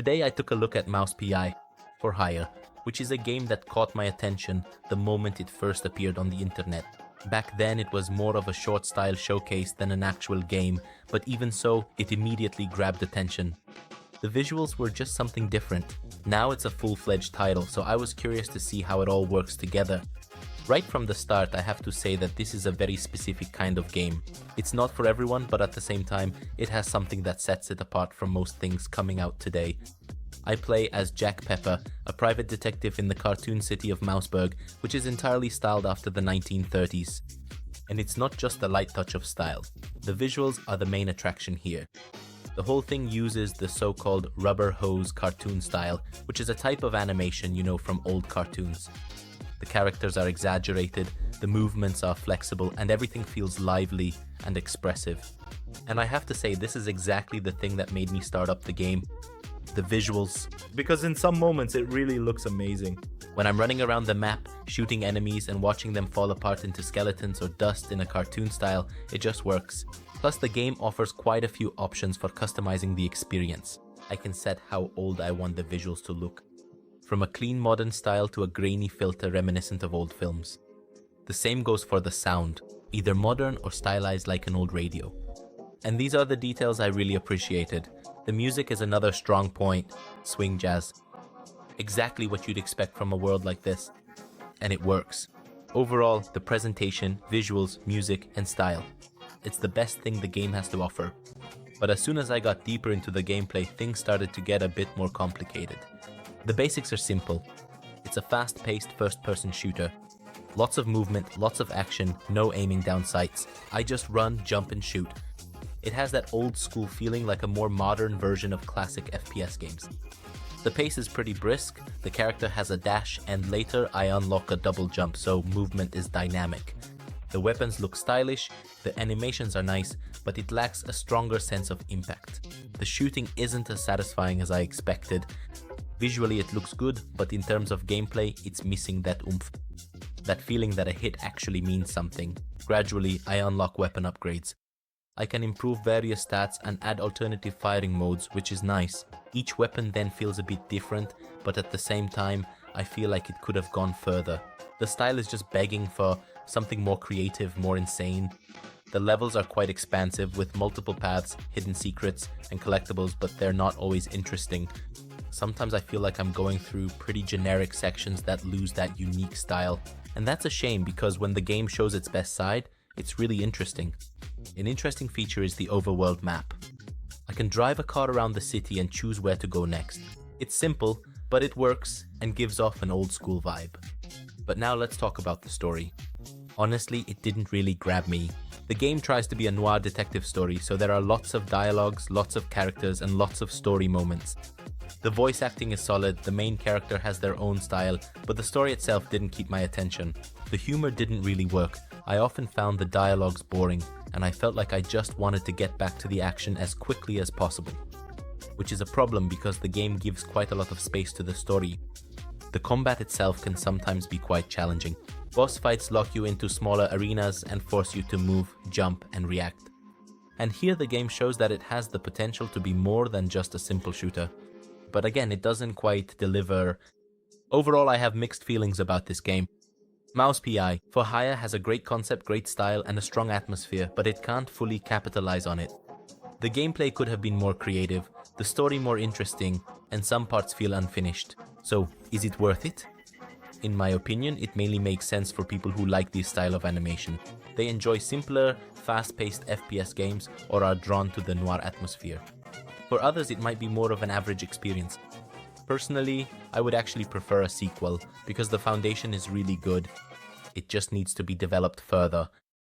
Today I took a look at Mouse PI for Hire, which is a game that caught my attention the moment it first appeared on the internet. Back then it was more of a short style showcase than an actual game, but even so, it immediately grabbed attention. The visuals were just something different. Now it's a full-fledged title, so I was curious to see how it all works together. Right from the start, I have to say that this is a very specific kind of game. It's not for everyone, but at the same time, it has something that sets it apart from most things coming out today. I play as Jack Pepper, a private detective in the cartoon city of Mouseburg, which is entirely styled after the 1930s. And it's not just the light touch of style. The visuals are the main attraction here. The whole thing uses the so-called rubber hose cartoon style, which is a type of animation you know from old cartoons. The characters are exaggerated, the movements are flexible, and everything feels lively and expressive. And I have to say, this is exactly the thing that made me start up the game. The visuals, because in some moments it really looks amazing. When I'm running around the map, shooting enemies and watching them fall apart into skeletons or dust in a cartoon style, it just works. Plus the game offers quite a few options for customizing the experience. I can set how old I want the visuals to look, from a clean modern style to a grainy filter reminiscent of old films. The same goes for the sound, either modern or stylized like an old radio. And these are the details I really appreciated. The music is another strong point, swing jazz. Exactly what you'd expect from a world like this. And it works. Overall, the presentation, visuals, music, and style. It's the best thing the game has to offer. But as soon as I got deeper into the gameplay, things started to get a bit more complicated. The basics are simple. It's a fast-paced first-person shooter. Lots of movement, lots of action, no aiming down sights. I just run, jump, and shoot. It has that old-school feeling like a more modern version of classic FPS games. The pace is pretty brisk, the character has a dash, and later I unlock a double jump, so movement is dynamic. The weapons look stylish, the animations are nice, but it lacks a stronger sense of impact. The shooting isn't as satisfying as I expected. Visually it looks good, but in terms of gameplay, it's missing that oomph. That feeling that a hit actually means something. Gradually, I unlock weapon upgrades. I can improve various stats and add alternative firing modes, which is nice. Each weapon then feels a bit different, but at the same time, I feel like it could have gone further. The style is just begging for something more creative, more insane. The levels are quite expansive with multiple paths, hidden secrets, and collectibles, but they're not always interesting. Sometimes I feel like I'm going through pretty generic sections that lose that unique style. And that's a shame because when the game shows its best side, it's really interesting. An interesting feature is the overworld map. I can drive a car around the city and choose where to go next. It's simple, but it works and gives off an old school vibe. But now let's talk about the story. Honestly, it didn't really grab me. The game tries to be a noir detective story, so there are lots of dialogues, lots of characters, and lots of story moments. The voice acting is solid, the main character has their own style, but the story itself didn't keep my attention. The humor didn't really work. I often found the dialogues boring, and I felt like I just wanted to get back to the action as quickly as possible. Which is a problem because the game gives quite a lot of space to the story. The combat itself can sometimes be quite challenging. Boss fights lock you into smaller arenas and force you to move, jump, and react. And here the game shows that it has the potential to be more than just a simple shooter. But again, it doesn't quite deliver. Overall, I have mixed feelings about this game. Mouse PI for Hire has a great concept, great style, and a strong atmosphere, but it can't fully capitalize on it. The gameplay could have been more creative, the story more interesting, and some parts feel unfinished. So, is it worth it? In my opinion, it mainly makes sense for people who like this style of animation. They enjoy simpler, fast-paced FPS games or are drawn to the noir atmosphere. For others, it might be more of an average experience. Personally, I would actually prefer a sequel because the foundation is really good. It just needs to be developed further